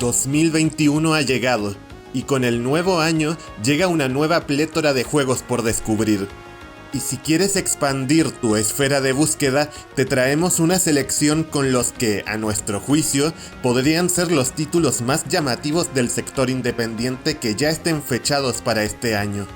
2021 ha llegado, y con el nuevo año llega una nueva plétora de juegos por descubrir. Y si quieres expandir tu esfera de búsqueda, te traemos una selección con los que, a nuestro juicio, podrían ser los títulos más llamativos del sector independiente que ya estén fechados para este año.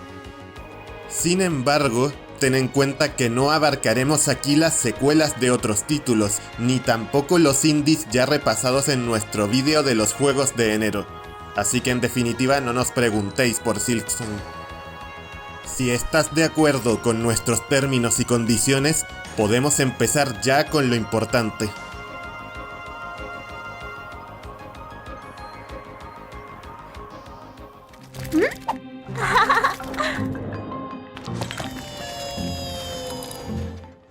Sin embargo, ten en cuenta que no abarcaremos aquí las secuelas de otros títulos, ni tampoco los indies ya repasados en nuestro vídeo de los juegos de enero. Así que en definitiva no nos preguntéis por Silksong. Si estás de acuerdo con nuestros términos y condiciones, podemos empezar ya con lo importante.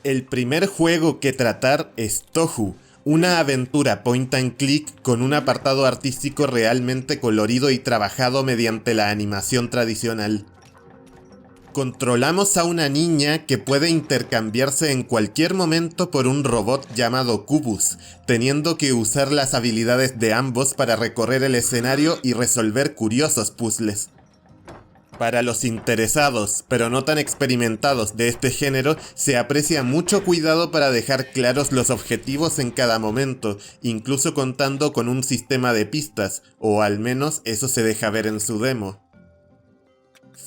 El primer juego que tratar es Touhou, una aventura point and click con un apartado artístico realmente colorido y trabajado mediante la animación tradicional. Controlamos a una niña que puede intercambiarse en cualquier momento por un robot llamado Cubus, teniendo que usar las habilidades de ambos para recorrer el escenario y resolver curiosos puzzles. Para los interesados, pero no tan experimentados de este género, se aprecia mucho cuidado para dejar claros los objetivos en cada momento, incluso contando con un sistema de pistas, o al menos eso se deja ver en su demo.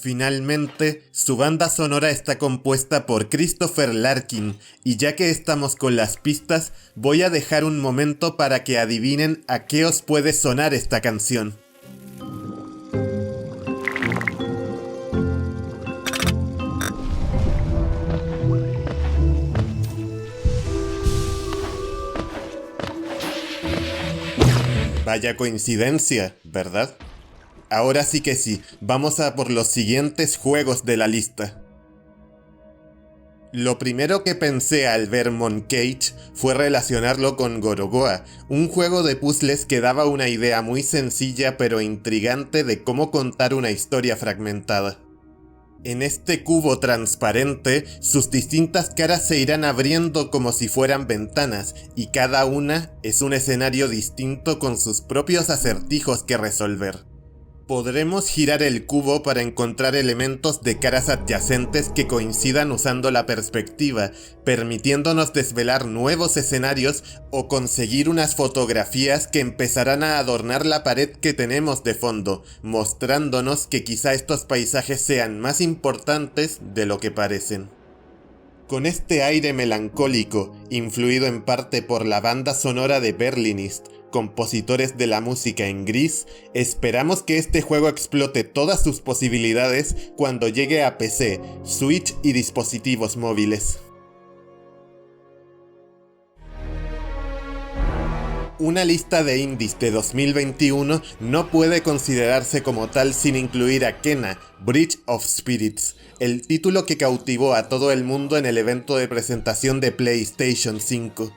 Finalmente, su banda sonora está compuesta por Christopher Larkin, y ya que estamos con las pistas, voy a dejar un momento para que adivinen a qué os puede sonar esta canción. Vaya coincidencia, ¿verdad? Ahora sí que sí, vamos a por los siguientes juegos de la lista. Lo primero que pensé al ver Moncage fue relacionarlo con Gorogoa, un juego de puzzles que daba una idea muy sencilla pero intrigante de cómo contar una historia fragmentada. En este cubo transparente, sus distintas caras se irán abriendo como si fueran ventanas, y cada una es un escenario distinto con sus propios acertijos que resolver. Podremos girar el cubo para encontrar elementos de caras adyacentes que coincidan usando la perspectiva, permitiéndonos desvelar nuevos escenarios o conseguir unas fotografías que empezarán a adornar la pared que tenemos de fondo, mostrándonos que quizá estos paisajes sean más importantes de lo que parecen. Con este aire melancólico, influido en parte por la banda sonora de Berlinist, compositores de la música en Gris, esperamos que este juego explote todas sus posibilidades cuando llegue a PC, Switch y dispositivos móviles. Una lista de indies de 2021 no puede considerarse como tal sin incluir a Kena, Bridge of Spirits, el título que cautivó a todo el mundo en el evento de presentación de PlayStation 5.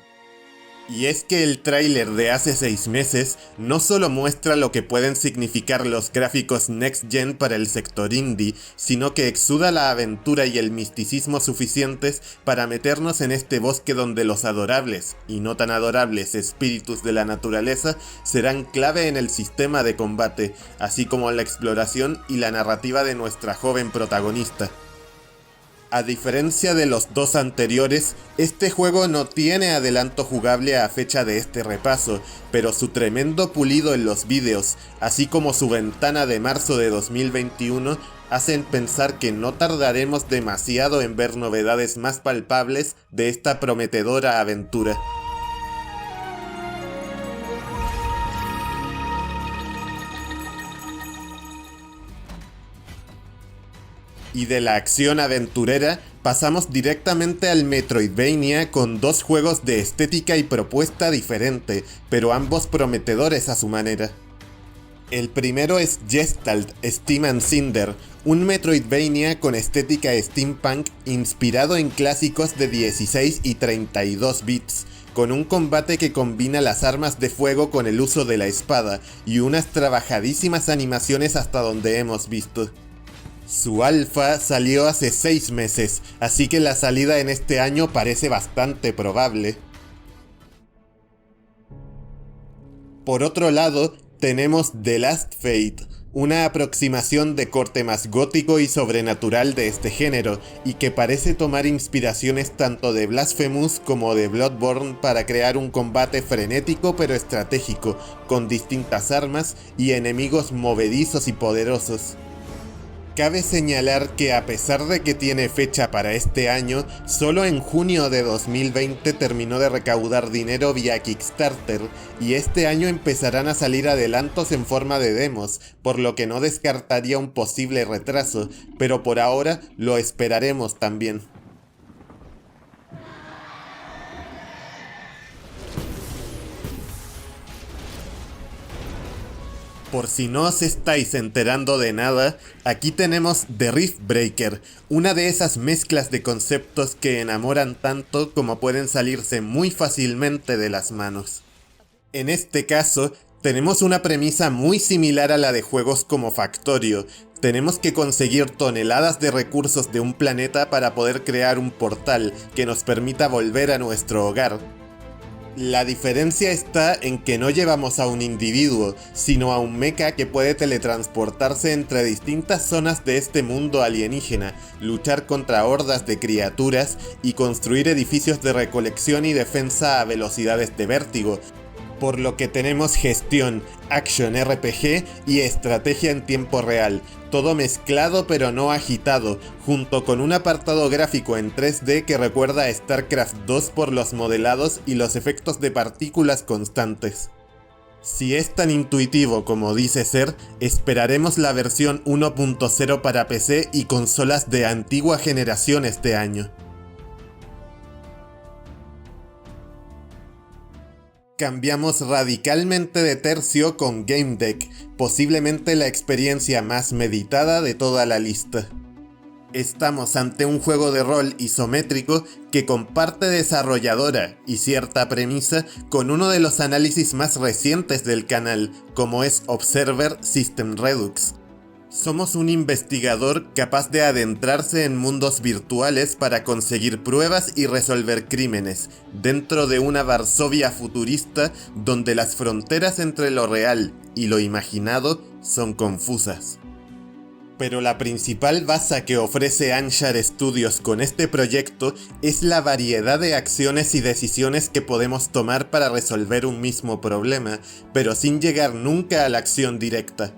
Y es que el tráiler de hace 6 meses no solo muestra lo que pueden significar los gráficos Next Gen para el sector indie, sino que exuda la aventura y el misticismo suficientes para meternos en este bosque donde los adorables, y no tan adorables, espíritus de la naturaleza serán clave en el sistema de combate, así como la exploración y la narrativa de nuestra joven protagonista. A diferencia de los dos anteriores, este juego no tiene adelanto jugable a fecha de este repaso, pero su tremendo pulido en los vídeos, así como su ventana de marzo de 2021, hacen pensar que no tardaremos demasiado en ver novedades más palpables de esta prometedora aventura. Y de la acción aventurera, pasamos directamente al Metroidvania con dos juegos de estética y propuesta diferente, pero ambos prometedores a su manera. El primero es Gestalt Steam and Cinder, un Metroidvania con estética steampunk inspirado en clásicos de 16 y 32 bits, con un combate que combina las armas de fuego con el uso de la espada y unas trabajadísimas animaciones hasta donde hemos visto. Su alfa salió hace 6 meses, así que la salida en este año parece bastante probable. Por otro lado, tenemos The Last Fate, una aproximación de corte más gótico y sobrenatural de este género, y que parece tomar inspiraciones tanto de Blasphemous como de Bloodborne para crear un combate frenético pero estratégico, con distintas armas y enemigos movedizos y poderosos. Cabe señalar que a pesar de que tiene fecha para este año, solo en junio de 2020 terminó de recaudar dinero vía Kickstarter, y este año empezarán a salir adelantos en forma de demos, por lo que no descartaría un posible retraso, pero por ahora lo esperaremos también. Por si no os estáis enterando de nada, aquí tenemos The Riftbreaker, una de esas mezclas de conceptos que enamoran tanto como pueden salirse muy fácilmente de las manos. En este caso, tenemos una premisa muy similar a la de juegos como Factorio. Tenemos que conseguir toneladas de recursos de un planeta para poder crear un portal que nos permita volver a nuestro hogar. La diferencia está en que no llevamos a un individuo, sino a un mecha que puede teletransportarse entre distintas zonas de este mundo alienígena, luchar contra hordas de criaturas y construir edificios de recolección y defensa a velocidades de vértigo, por lo que tenemos gestión, action RPG y estrategia en tiempo real, todo mezclado pero no agitado, junto con un apartado gráfico en 3D que recuerda a StarCraft 2 por los modelados y los efectos de partículas constantes. Si es tan intuitivo como dice ser, esperaremos la versión 1.0 para PC y consolas de antigua generación este año. Cambiamos radicalmente de tercio con Game Deck, posiblemente la experiencia más meditada de toda la lista. Estamos ante un juego de rol isométrico que comparte desarrolladora y cierta premisa con uno de los análisis más recientes del canal, como es Observer System Redux. Somos un investigador capaz de adentrarse en mundos virtuales para conseguir pruebas y resolver crímenes, dentro de una Varsovia futurista donde las fronteras entre lo real y lo imaginado son confusas. Pero la principal baza que ofrece Anshar Studios con este proyecto es la variedad de acciones y decisiones que podemos tomar para resolver un mismo problema, pero sin llegar nunca a la acción directa.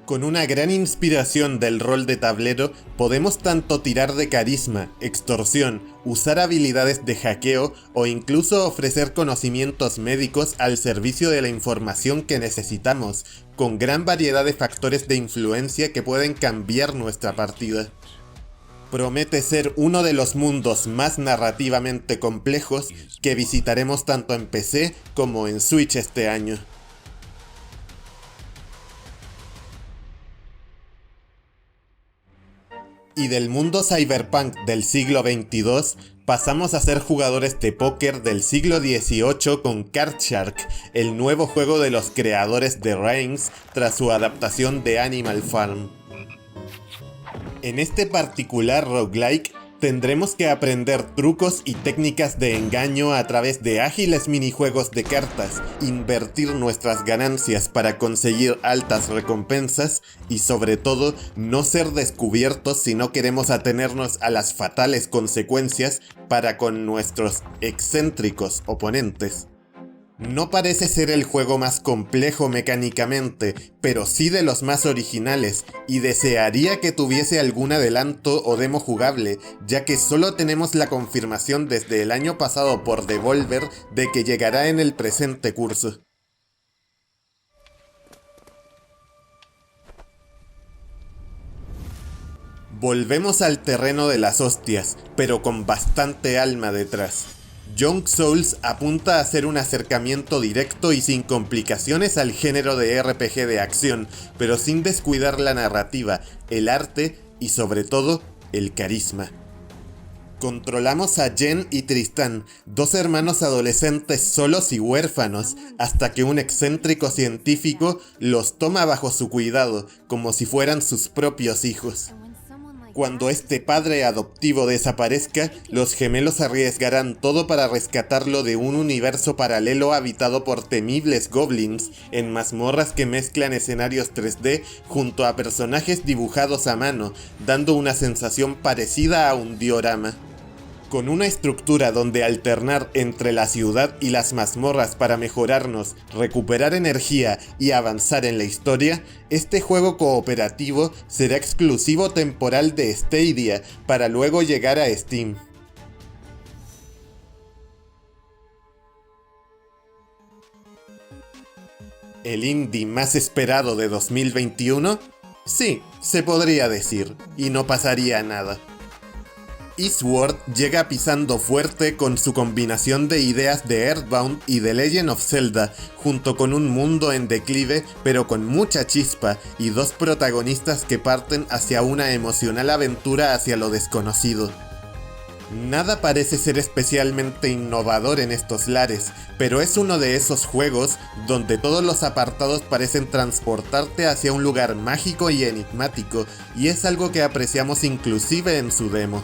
Con una gran inspiración del rol de tablero, podemos tanto tirar de carisma, extorsión, usar habilidades de hackeo o incluso ofrecer conocimientos médicos al servicio de la información que necesitamos, con gran variedad de factores de influencia que pueden cambiar nuestra partida. Promete ser uno de los mundos más narrativamente complejos que visitaremos tanto en PC como en Switch este año. Y del mundo cyberpunk del siglo XXII, pasamos a ser jugadores de póker del siglo XVIII con Card Shark, el nuevo juego de los creadores de Reigns tras su adaptación de Animal Farm. En este particular roguelike, tendremos que aprender trucos y técnicas de engaño a través de ágiles minijuegos de cartas, invertir nuestras ganancias para conseguir altas recompensas y sobre todo no ser descubiertos si no queremos atenernos a las fatales consecuencias para con nuestros excéntricos oponentes. No parece ser el juego más complejo mecánicamente, pero sí de los más originales, y desearía que tuviese algún adelanto o demo jugable, ya que solo tenemos la confirmación desde el año pasado por Devolver de que llegará en el presente curso. Volvemos al terreno de las hostias, pero con bastante alma detrás. Young Souls apunta a hacer un acercamiento directo y sin complicaciones al género de RPG de acción, pero sin descuidar la narrativa, el arte y sobre todo, el carisma. Controlamos a Jen y Tristan, dos hermanos adolescentes solos y huérfanos, hasta que un excéntrico científico los toma bajo su cuidado, como si fueran sus propios hijos. Cuando este padre adoptivo desaparezca, los gemelos arriesgarán todo para rescatarlo de un universo paralelo habitado por temibles goblins, en mazmorras que mezclan escenarios 3D junto a personajes dibujados a mano, dando una sensación parecida a un diorama. Con una estructura donde alternar entre la ciudad y las mazmorras para mejorarnos, recuperar energía y avanzar en la historia, este juego cooperativo será exclusivo temporal de Stadia para luego llegar a Steam. ¿El indie más esperado de 2021? Sí, se podría decir, y no pasaría nada. Eastward llega pisando fuerte con su combinación de ideas de Earthbound y The Legend of Zelda, junto con un mundo en declive pero con mucha chispa y dos protagonistas que parten hacia una emocional aventura hacia lo desconocido. Nada parece ser especialmente innovador en estos lares, pero es uno de esos juegos donde todos los apartados parecen transportarte hacia un lugar mágico y enigmático, y es algo que apreciamos inclusive en su demo.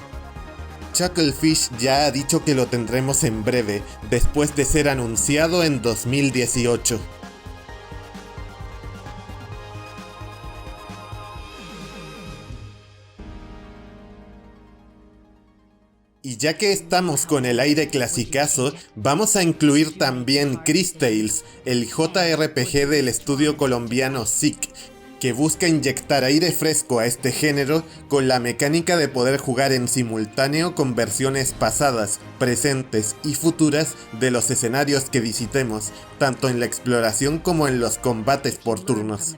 Chucklefish ya ha dicho que lo tendremos en breve, después de ser anunciado en 2018. Y ya que estamos con el aire clasicazo, vamos a incluir también Chris Tales, el JRPG del estudio colombiano SICK, que busca inyectar aire fresco a este género con la mecánica de poder jugar en simultáneo con versiones pasadas, presentes y futuras de los escenarios que visitemos, tanto en la exploración como en los combates por turnos.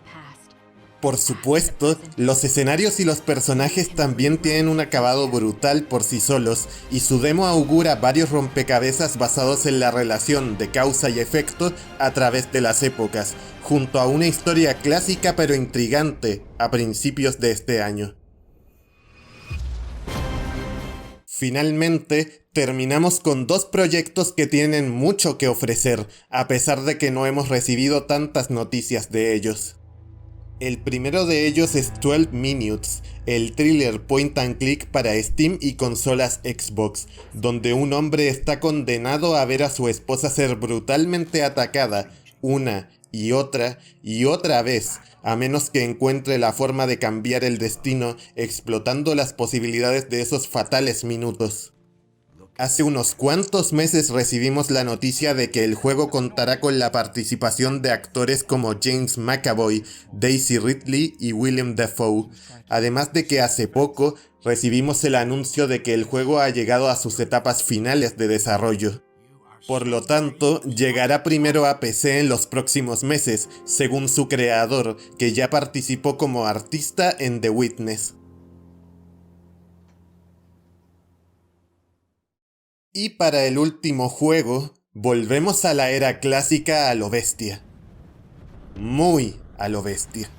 Por supuesto, los escenarios y los personajes también tienen un acabado brutal por sí solos, y su demo augura varios rompecabezas basados en la relación de causa y efecto a través de las épocas, junto a una historia clásica pero intrigante a principios de este año. Finalmente, terminamos con dos proyectos que tienen mucho que ofrecer, a pesar de que no hemos recibido tantas noticias de ellos. El primero de ellos es 12 Minutes, el thriller point and click para Steam y consolas Xbox, donde un hombre está condenado a ver a su esposa ser brutalmente atacada una y otra vez, a menos que encuentre la forma de cambiar el destino explotando las posibilidades de esos fatales minutos. Hace unos cuantos meses recibimos la noticia de que el juego contará con la participación de actores como James McAvoy, Daisy Ridley y Willem Dafoe, además de que hace poco recibimos el anuncio de que el juego ha llegado a sus etapas finales de desarrollo. Por lo tanto, llegará primero a PC en los próximos meses, según su creador, que ya participó como artista en The Witness. Y para el último juego, volvemos a la era clásica a lo bestia. Muy a lo bestia.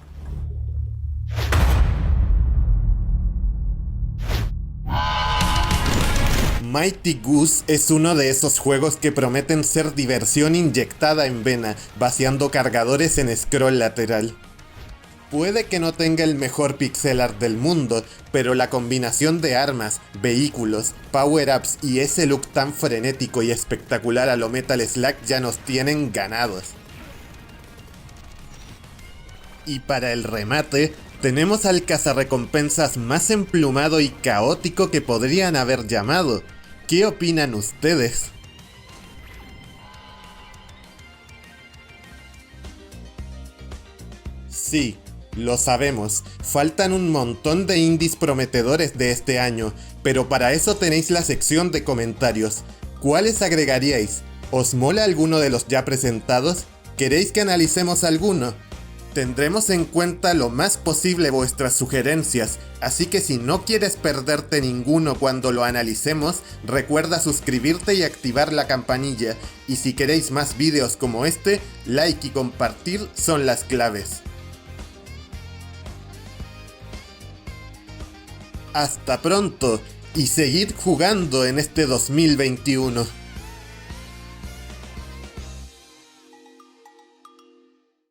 Mighty Goose es uno de esos juegos que prometen ser diversión inyectada en vena, vaciando cargadores en scroll lateral. Puede que no tenga el mejor pixel art del mundo, pero la combinación de armas, vehículos, power-ups y ese look tan frenético y espectacular a lo Metal Slug ya nos tienen ganados. Y para el remate, tenemos al cazarrecompensas más emplumado y caótico que podrían haber llamado. ¿Qué opinan ustedes? Sí, lo sabemos, faltan un montón de indies prometedores de este año, pero para eso tenéis la sección de comentarios. ¿Cuáles agregaríais? ¿Os mola alguno de los ya presentados? ¿Queréis que analicemos alguno? Tendremos en cuenta lo más posible vuestras sugerencias, así que si no quieres perderte ninguno cuando lo analicemos, recuerda suscribirte y activar la campanilla, y si queréis más vídeos como este, like y compartir son las claves. Hasta pronto y seguid jugando en este 2021.